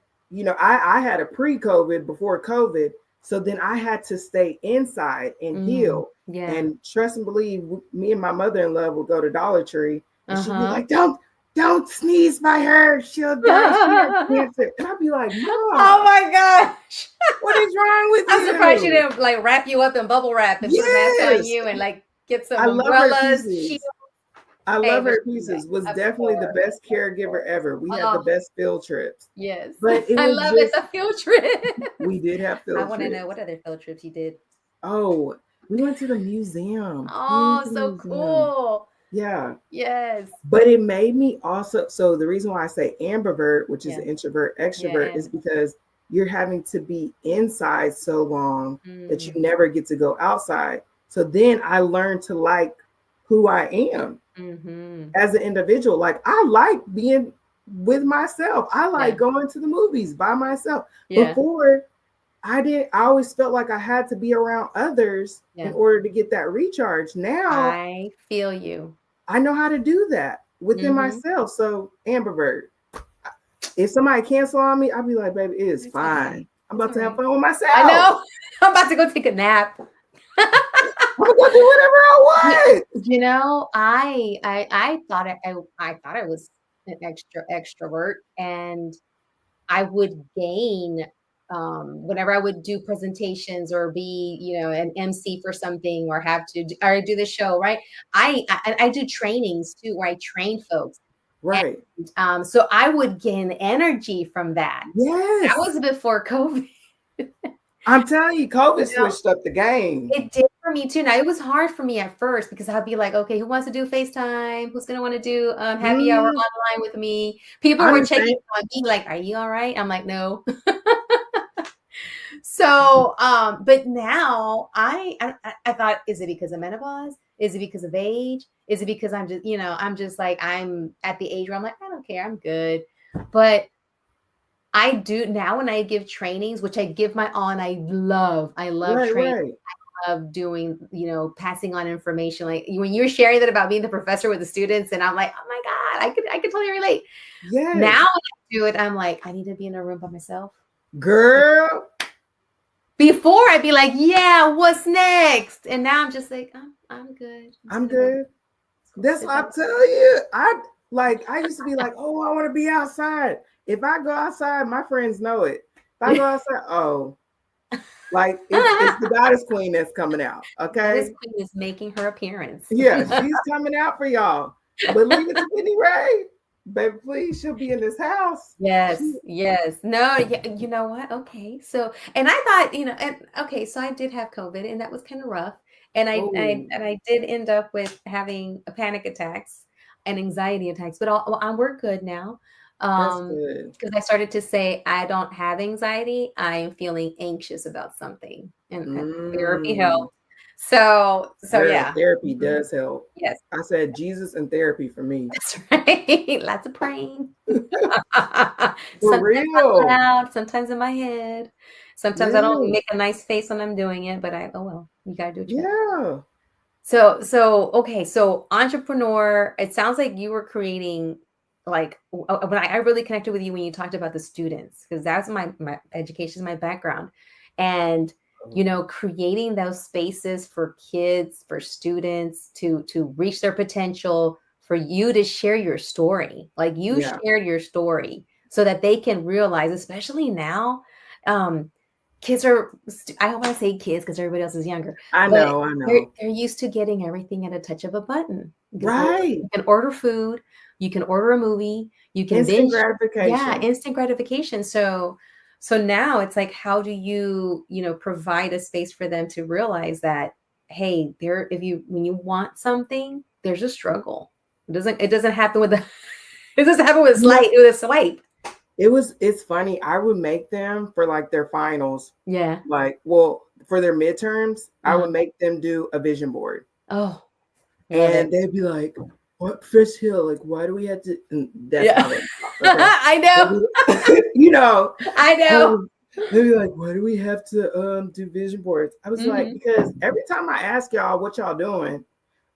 B: I had a pre-COVID before COVID. So then I had to stay inside and
A: Mm.
B: heal.
A: Yeah.
B: And trust and believe, me and my mother-in-law would go to Dollar Tree, and she'd be
A: Uh-huh.
B: like, don't sneeze by her. She'll die. She has cancer. And I'd be like,
A: Oh
B: Mom,
A: my gosh.
B: what is wrong with
A: I'm surprised she
B: you?
A: didn't like wrap you up in bubble wrap and put a mask on
B: Yes.
A: you and like get
B: I
A: some
B: love her
A: umbrellas, shield.
B: pieces. I
A: Hey,
B: love
A: but
B: her
A: she'll be back.
B: pieces. Was
A: Of
B: definitely the
A: course.
B: best
A: Of
B: caregiver
A: course.
B: ever. We had the
A: Oh,
B: best field trips.
A: yes.
B: But it
A: I
B: was
A: love it.
B: just,
A: The field trip.
B: we did have
A: I
B: field
A: want to know
B: trips.
A: what other field trips you did.
B: Oh, we went to the museum. We went
A: Oh,
B: to the
A: so
B: museum.
A: cool.
B: Yeah.
A: Yes.
B: But it made me also, so the reason why I say ambivert, which is
A: Yeah.
B: an introvert,
A: Yeah.
B: extrovert, is because you're having to be inside so long that you
A: Mm,
B: never get to go outside. So then I learned to like who I am
A: mm-hmm.
B: as an individual. Like I like being with myself. I like
A: Yeah.
B: going to the movies by myself.
A: Yeah.
B: Before I always felt like I had to be around others in
A: Yeah.
B: order to get that recharge. Now
A: I feel you.
B: I know how to do that within
A: Mm-hmm.
B: myself. So ambivert. If somebody cancel on me, I'll be like, baby, it is
A: It's
B: fine.
A: okay.
B: I'm
A: It's
B: about
A: all
B: to have
A: right.
B: fun with
A: I
B: myself.
A: know. I'm about to go take a nap.
B: I'm gonna go do whatever I
A: You,
B: want.
A: I thought I thought I was an extrovert, and I would gain whenever I would do presentations or be, an MC for something or have to do, or do the show, right? I do trainings too where I train folks.
B: Right.
A: And so I would gain energy from that. That
B: Yes.
A: was before COVID.
B: I'm telling you, COVID
A: You know,
B: switched up the game.
A: it did for me too. Now it was hard for me at first because I'd be like, okay, who wants to do FaceTime? Who's gonna want to do happy hour
B: Mm,
A: online with me? People
B: I'm
A: were
B: the
A: checking
B: same.
A: on me like, are you all right? I'm like, no. So, but now I thought, is it because of menopause? Is it because of age? Is it because I'm just, I'm just like, I'm at the age where I'm like, I don't care, I'm good. But I do now when I give trainings, which I give my all, and I love
B: Right,
A: training,
B: right.
A: of doing, passing on information. Like when you're sharing that about being the professor with the students, and I'm like, oh my God, I could totally relate. Now
B: Yes.
A: when I do it, I'm like, I need to be in a room by myself.
B: Girl,
A: Before I'd be like, yeah, what's next? And now I'm just like, I'm good. I'm just
B: I'm
A: gonna go.
B: good.
A: Let's go
B: That's
A: sit
B: what
A: by
B: I tell you. I used to be like, oh, I want to be outside. If I go outside, my friends know it. If I go outside, oh, like it's the goddess queen that's coming out.
A: Goddess
B: Okay.
A: Queen is making her appearance.
B: Yeah, she's coming out for y'all. But leave it to Penny Ray. Baby, please, she'll be in this house.
A: Yes, yes. No, you know what? Okay. So, and I thought, and okay, so I did have COVID and that was kind of rough. And
B: Oh,
A: I did end up with having a panic attacks and anxiety attacks, but we're good now.
B: that's good.
A: Because I started to say I don't have anxiety. I'm feeling anxious about something, and therapy
B: Mm.
A: helped. So
B: Girl,
A: yeah.
B: therapy
A: Mhm.
B: does help.
A: Yes,
B: I said Jesus and therapy for me.
A: that's right. Lots of praying.
B: For
A: Sometimes out
B: real.
A: loud, sometimes in my head. Sometimes I don't
B: Yes.
A: make a nice face when I'm doing it, but oh well, you gotta do what you gotta.
B: Yeah.
A: So okay, so entrepreneur. It sounds like you were creating, like, when I really connected with you when you talked about the students, because that's my education is my background, and creating those spaces for kids, for students to reach their potential, for you to share your story, like you
B: Yeah.
A: shared your story, so that they can realize, especially now, um, kids are. I don't want to say kids because everybody else is younger,
B: I
A: but
B: know. I
A: they're
B: know.
A: they're used to getting everything at a touch of a button.
B: Right.
A: You can order food, you can order a movie, you can
B: Instant
A: binge. Yeah,
B: gratification.
A: instant gratification. So now it's like, how do you, provide a space for them to realize that, hey, there, if you when you want something, there's a struggle. It doesn't happen with a it doesn't happen with a
B: You know,
A: swipe.
B: it's funny. I would make them for like their finals,
A: Yeah.
B: like, well, for their midterms, I
A: Uh-huh.
B: would make them do a vision board.
A: Oh, love it.
B: And they'd be like, what Fish Hill? Like, why do we have to? And that's
A: Yeah.
B: how they talk. Okay.
A: I
B: They'd
A: know.
B: be,
A: I know.
B: um, they'd be like, why do we have to do vision boards? I was like,
A: Hmm.
B: because every time I ask y'all what y'all doing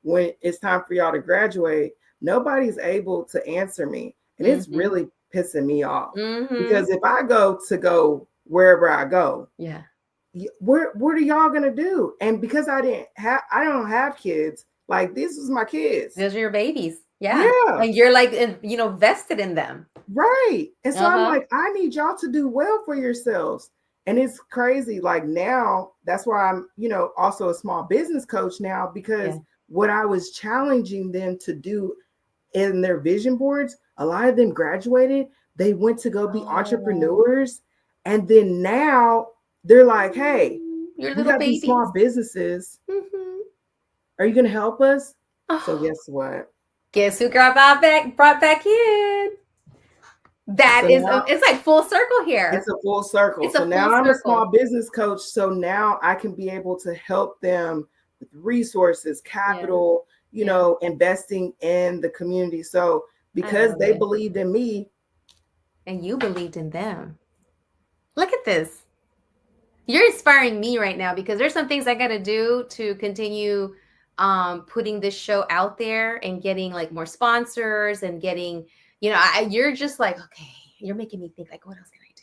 B: when it's time for y'all to graduate, nobody's able to answer me. And it's
A: Hmm.
B: really pissing me off.
A: Hmm.
B: Because if I go wherever I go,
A: Yeah.
B: what are y'all gonna do? And because I don't have kids, like this is my kids.
A: Those are your babies. Yeah.
B: Yeah,
A: And you're like, vested in them.
B: right. And so I'm
A: Uh-huh.
B: like, I need y'all to do well for yourselves. And it's crazy. Like now, that's why I'm, also a small business coach now, because
A: Yeah.
B: what I was challenging them to do in their vision boards, a lot of them graduated, they went to go be
A: Oh,
B: entrepreneurs. And then now they're like, hey,
A: your
B: we
A: little
B: got these
A: babies.
B: small businesses.
A: Hmm.
B: Are you going to help us? So
A: Oh,
B: guess what?
A: guess who brought back in? That
B: So
A: is,
B: now
A: it's like full circle
B: it's
A: here.
B: a full circle.
A: It's
B: So
A: a
B: now
A: full
B: I'm a
A: circle.
B: small business coach. So now I can be able to help them with resources,
A: Yeah.
B: capital,
A: Yeah.
B: investing in the community. So
A: I
B: because
A: love
B: they
A: it.
B: believed in me,
A: And you believed in them. Look at this. You're inspiring me right now because there's some things I got to do to continue putting this show out there and getting like more sponsors and getting, you're just like, okay, you're making me think like, what else can I do?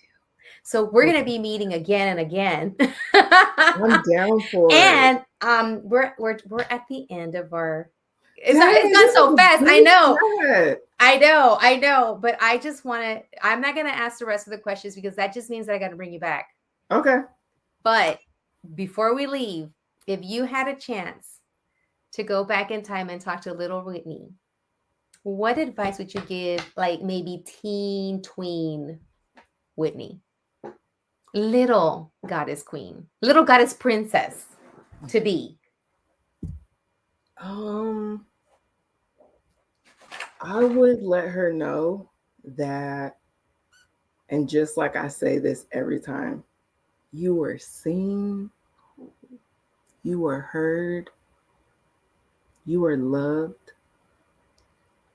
A: So we're going to be meeting again and again.
B: I'm down for it.
A: And we're at the end of our, it's
B: Dang,
A: gone
B: this is
A: so
B: a
A: fast. I
B: good
A: know.
B: chat.
A: I know, but I just want to, I'm not going to ask the rest of the questions because that just means that I got to bring you back.
B: Okay.
A: But before we leave, if you had a chance to go back in time and talk to little Whitney, what advice would you give, like maybe teen, tween Whitney? Little goddess queen, little goddess princess to be.
B: Um, I would let her know that, and just like I say this every time, You were seen, you were heard, you were loved,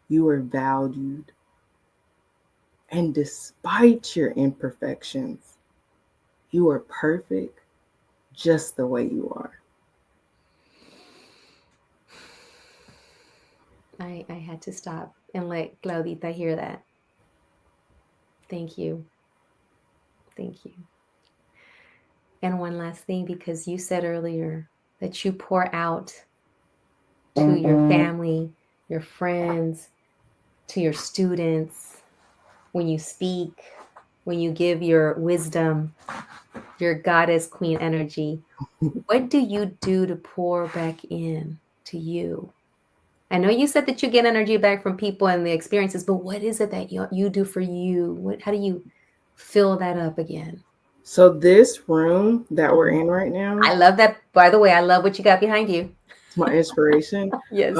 B: you were valued, and despite your imperfections, you are perfect just the way you are.
A: I had to stop and let Claudita hear that. Thank you. Thank you. And one last thing, because you said earlier that you pour out to your family, your friends, to your students, when you speak, when you give your wisdom, your goddess queen energy. What do you do to pour back in to you? I know you said that you get energy back from people and the experiences, but what is it that you do for you? How do you fill that up again?
B: So, this room that we're in right now,
A: I love that. By the way, I love what you got behind you.
B: it's my inspiration.
A: Yes.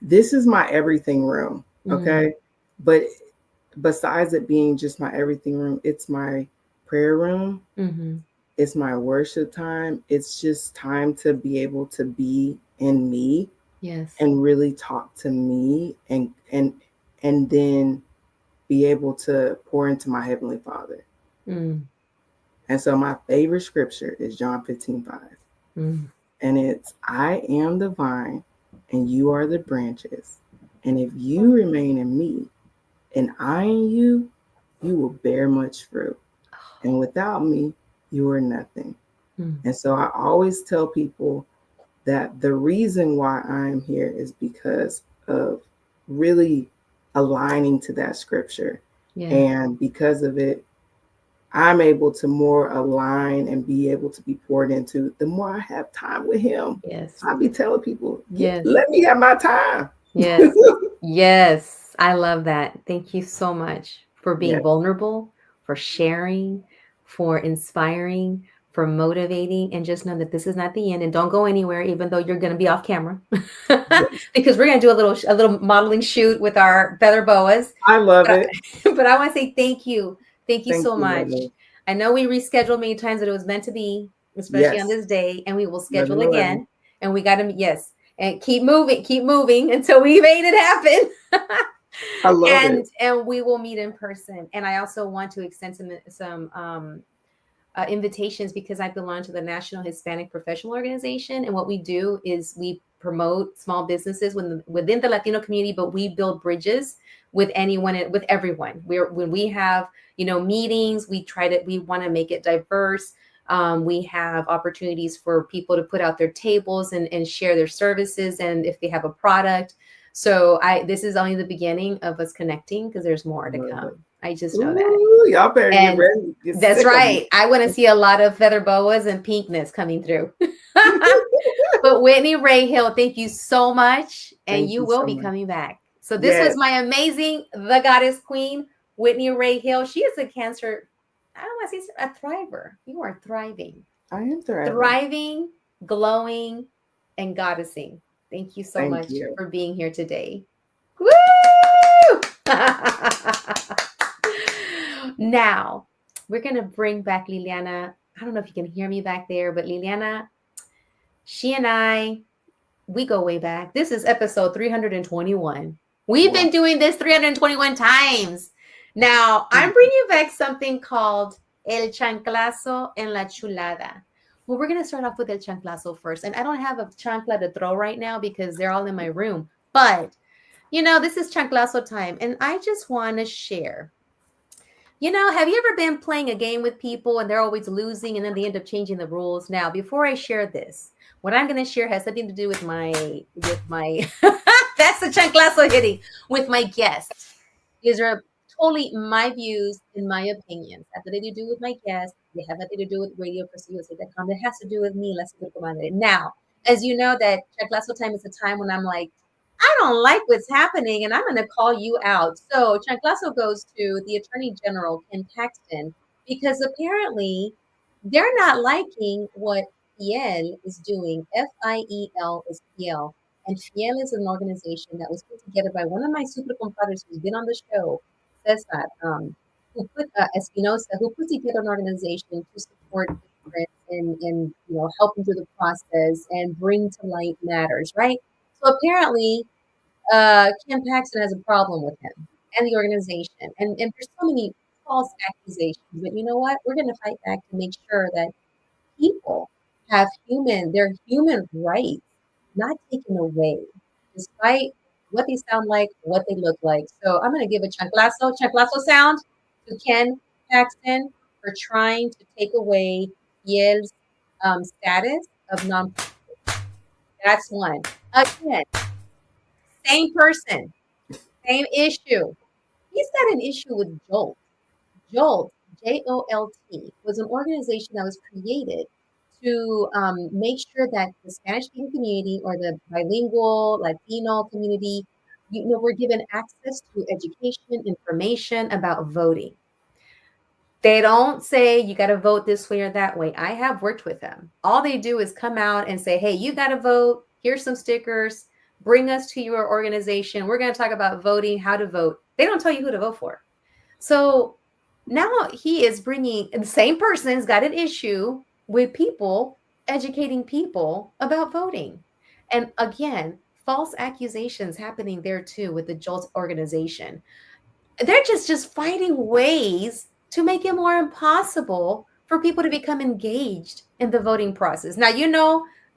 B: This is my everything room.
A: Mm,
B: Okay. But besides it being just my everything room, it's my prayer room.
A: mm-hmm.
B: It's my worship time. It's just time to be able to be in me
A: Yes.
B: and really talk to me and then be able to pour into my heavenly Father.
A: Mm,
B: And so my favorite scripture is John 15:5.
A: mm.
B: And it's, I am the vine and you are the branches. And if you remain in me and I in you, you will bear much fruit. And without me, you are nothing.
A: Mm.
B: And so I always tell people that the reason why I'm here is because of really aligning to that scripture.
A: Yes.
B: And because of it, I'm able to more align and be able to be poured into. The more I have time with him,
A: Yes.
B: I be telling people,
A: Yes.
B: let me have my time.
A: Yes. Yes. I love that. Thank you so much for being
B: Yes,
A: vulnerable, for sharing, for inspiring, for motivating, and just know that this is not the end. And don't go anywhere, even though you're going to be off camera,
B: yes.
A: because we're going to do a little modeling shoot with our feather boas.
B: I love
A: But
B: it.
A: but I want to say thank you. Thank you
B: Thank
A: so
B: you,
A: much.
B: Lily.
A: I know we rescheduled many times, but it was meant to be, especially on
B: Yes,
A: this day, and we will schedule
B: 11/11.
A: again. And we got to, yes, and keep moving until we made it happen.
B: I love it.
A: And we will meet in person. And I also want to extend some invitations, because I belong to the National Hispanic Professional Organization. And what we do is we promote small businesses within the Latino community, but we build bridges with anyone, with everyone. When we have, meetings, we want to make it diverse. We have opportunities for people to put out their tables and share their services, and if they have a product. So this is only the beginning of us connecting, because there's more to
B: Love
A: come.
B: it.
A: I just know that.
B: Ooh, y'all better get
A: And
B: ready. Get
A: that's
B: sick of me.
A: right. I want to see a lot of feather boas and pinkness coming through. But Whitney Ray Hill, thank you so much. And
B: Thank
A: you
B: you
A: will
B: so
A: be
B: much.
A: coming back. So this was
B: Yes,
A: my amazing, the goddess queen, Whitney Ray Hill. She is a Cancer, I don't want to say a thriver. You are thriving,
B: I am thriving.
A: thriving, glowing, and goddessing. Thank you so
B: Thank
A: much
B: you.
A: for being here today. Woo! Now, we're going to bring back Liliana. I don't know if you can hear me back there, but Liliana, she and I, we go way back. This is episode 321. We've
B: Wow.
A: been doing this 321 times. Now, I'm bringing back something called El Chanclazo en la Chulada. Well, we're going to start off with El Chanclazo first. And I don't have a chancla to throw right now because they're all in my room. But, this is Chanclazo time. And I just want to share. Have you ever been playing a game with people and they're always losing and then they end up changing the rules? Now, before I share this, what I'm going to share has something to do with my that's the chanclazo hitting with my guests. These are totally my views and my opinions. Have nothing to do with my guests. They have nothing to do with radio.com. It has to do with me. Let's go, Comadre. Now, as you know, that chanclazo time is a time when I'm like, I don't like what's happening, and I'm going to call you out. So Chanclazo goes to the Attorney General, Ken Paxton, because apparently they're not liking what Fiel is doing. FIEL is Fiel. And Fiel is an organization that was put together by one of my super compadres who's been on the show, Cesar, who put Espinosa, who put together an organization to support and help them through the process and bring to light matters, right? So apparently, Ken Paxton has a problem with him and the organization, and there's so many false accusations. But you know what? We're going to fight back to make sure that people have their human rights not taken away, despite what they sound like, what they look like. So I'm going to give a chanclazo sound to Ken Paxton for trying to take away Yale's status of non. That's one. Again, same person, same issue. He's got an issue with Jolt. Jolt, JOLT, was an organization that was created to make sure that the Spanish speaking community or the bilingual Latino community, were given access to education, information about voting. They don't say you got to vote this way or that way. I have worked with them. All they do is come out and say, hey, you got to vote. Here's some stickers. Bring us to your organization. We're going to talk about voting, how to vote. They don't tell you who to vote for. So now he is bringing the same person's got an issue with people educating people about voting. And again, false accusations happening there too with the Jolt organization. They're just finding ways to make it more impossible for people to become engaged in the voting process. Now,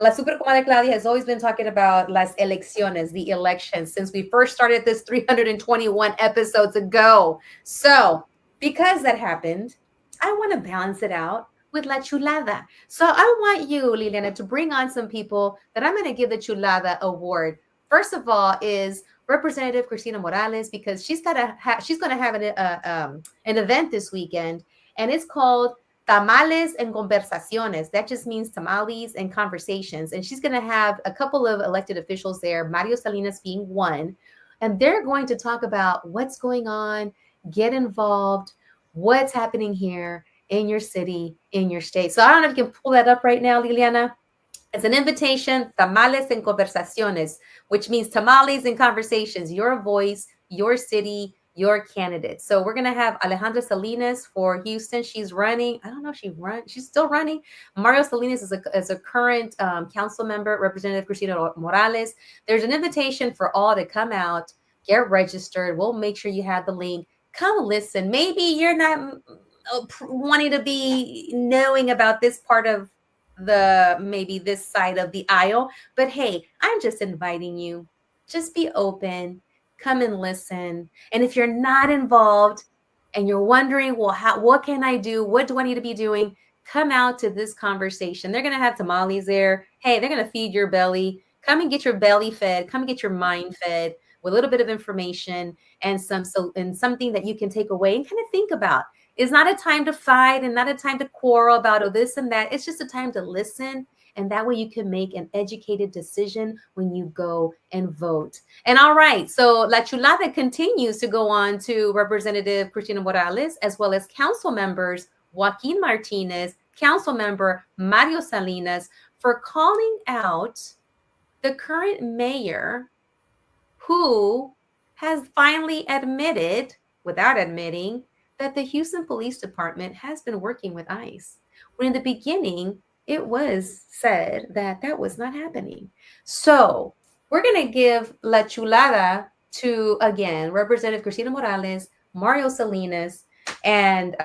A: La Super Comadre Claudia has always been talking about las elecciones, the elections, since we first started this 321 episodes ago. So, because that happened, I want to balance it out with La Chulada. So, I want you, Liliana, to bring on some people that I'm going to give the Chulada award. First of all, is Representative Cristina Morales, because she's going to have an event this weekend, and it's called Tamales and Conversaciones. That just means tamales and conversations. And she's going to have a couple of elected officials there, Mario Salinas being one, and they're going to talk about what's going on, get involved, what's happening here in your city, in your state. So I don't know if you can pull that up right now, Liliana. It's an invitation, Tamales and Conversaciones, which means tamales and conversations, your voice, your city, your candidate. So we're going to have Alejandra Salinas for Houston. She's running. I don't know if she's still running. Mario Salinas is a current council member, Representative Cristina Morales. There's an invitation for all to come out, get registered. We'll make sure you have the link. Come listen. Maybe you're not wanting to be knowing about this part of maybe this side of the aisle, but hey, I'm just inviting you. Just be open, come and listen. And if you're not involved and you're wondering, well, what can I do? What do I need to be doing? Come out to this conversation. They're going to have tamales there. Hey, they're going to feed your belly. Come and get your belly fed. Come and get your mind fed with a little bit of information and something that you can take away and kind of think about. It's not a time to fight and not a time to quarrel about this and that. It's just a time to listen. And that way you can make an educated decision when you go and vote. And all right, so La Chulada continues to go on to Representative Cristina Morales, as well as council members Joaquin Martinez, council member Mario Salinas, for calling out the current mayor, who has finally admitted, without admitting, that the Houston Police Department has been working with ICE, when in the beginning it was said that that was not happening. So we're going to give La Chulada to, again, Representative Cristina Morales, Mario Salinas, and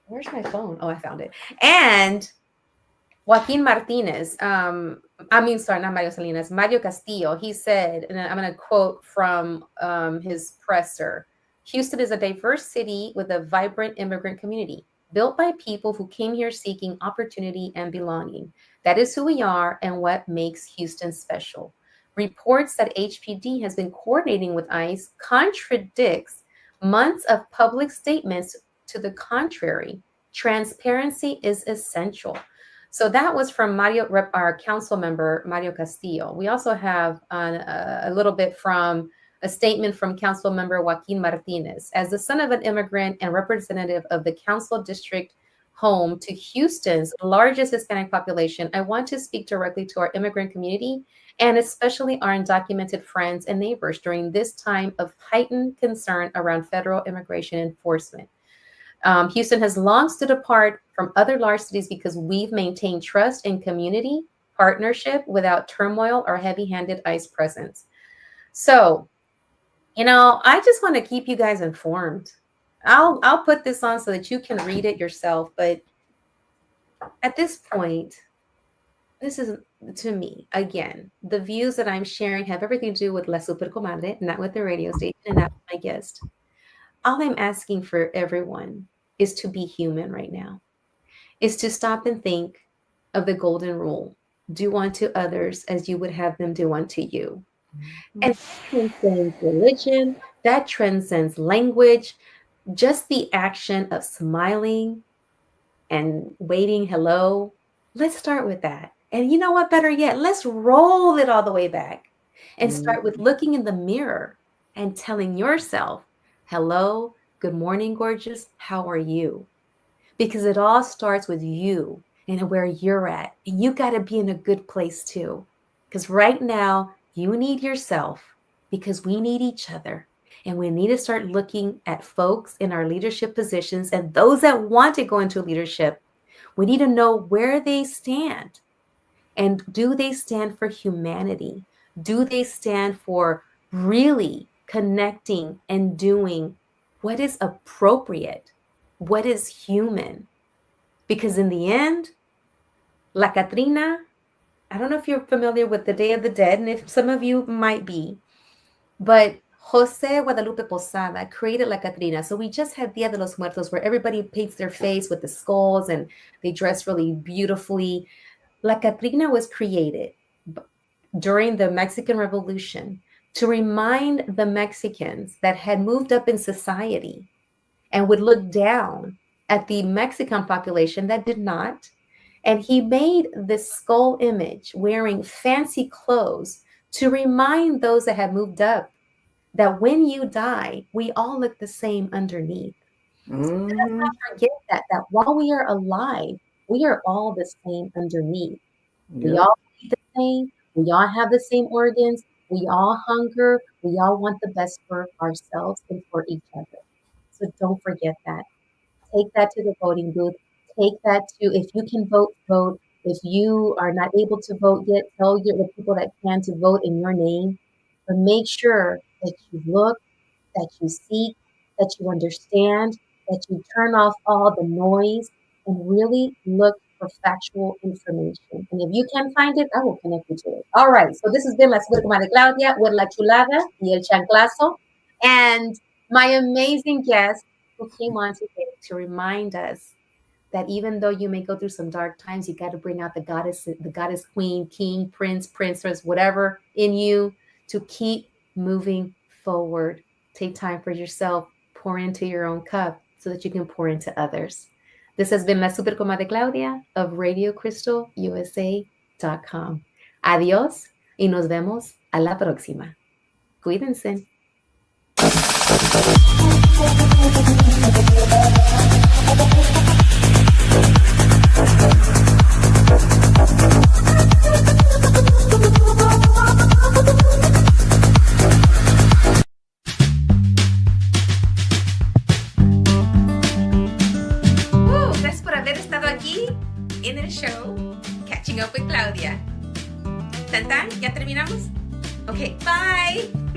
A: where's my phone? Oh, I found it. And Joaquin Martinez, not Mario Salinas, Mario Castillo. He said, and I'm going to quote from his presser, Houston is a diverse city with a vibrant immigrant community built by people who came here seeking opportunity and belonging. That is who we are and what makes Houston special. Reports that HPD has been coordinating with ICE contradicts months of public statements to the contrary. Transparency is essential. So that was from our council member, Mario Castillo. We also have a little bit from a statement from council member Joaquin Martinez. As the son of an immigrant and representative of the council district home to Houston's largest Hispanic population, I want to speak directly to our immigrant community and especially our undocumented friends and neighbors during this time of heightened concern around federal immigration enforcement. Houston has long stood apart from other large cities because we've maintained trust and community partnership without turmoil or heavy-handed ICE presence. So, I just want to keep you guys informed. I'll put this on so that you can read it yourself. But at this point, this is, to me, again, the views that I'm sharing have everything to do with La Super Comadre, not with the radio station and not with my guest. All I'm asking for everyone is to be human right now, is to stop and think of the golden rule. Do unto others as you would have them do unto you. And that transcends religion, that transcends language, just the action of smiling and waiting hello. Let's start with that. And you know what, better yet, let's roll it all the way back and start with looking in the mirror and telling yourself, hello, good morning, gorgeous, how are you? Because it all starts with you and where you're at. And you got to be in a good place too. Because right now, you need yourself because we need each other. And we need to start looking at folks in our leadership positions and those that want to go into leadership. We need to know where they stand. And do they stand for humanity? Do they stand for really connecting and doing what is appropriate, what is human? Because in the end, La Catrina, I don't know if you're familiar with the Day of the Dead, and if some of you might be, but Jose Guadalupe Posada created La Catrina. So we just had Dia de los Muertos, where everybody paints their face with the skulls and they dress really beautifully. La Catrina was created during the Mexican Revolution to remind the Mexicans that had moved up in society and would look down at the Mexican population that did not. And he made this skull image wearing fancy clothes to remind those that had moved up that when you die, we all look the same underneath. So let's not forget that while we are alive, we are all the same underneath. We all eat the same. We all have the same organs. We all hunger. We all want the best for ourselves and for each other. So don't forget that. Take that to the voting booth. Take that to, if you can vote, vote. If you are not able to vote yet, tell the people that can to vote in your name. But make sure that you look, that you seek, that you understand, that you turn off all the noise and really look for factual information. And if you can find it, I will connect you to it. All right. So this has been La Super Comadre Claudia with La Chulada y El Chanclazo. And my amazing guest who came on today to remind us that even though you may go through some dark times, you got to bring out the goddess, queen, king, prince, princess, whatever in you to keep moving forward. Take time for yourself, pour into your own cup so that you can pour into others. This has been La Super Comadre Claudia of RadioCrystalUSA.com. Adiós y nos vemos a la próxima. Cuídense. Gracias por haber estado aquí en el show Catching Up with Claudia. ¿Tan tan? ¿Ya terminamos? Ok, bye.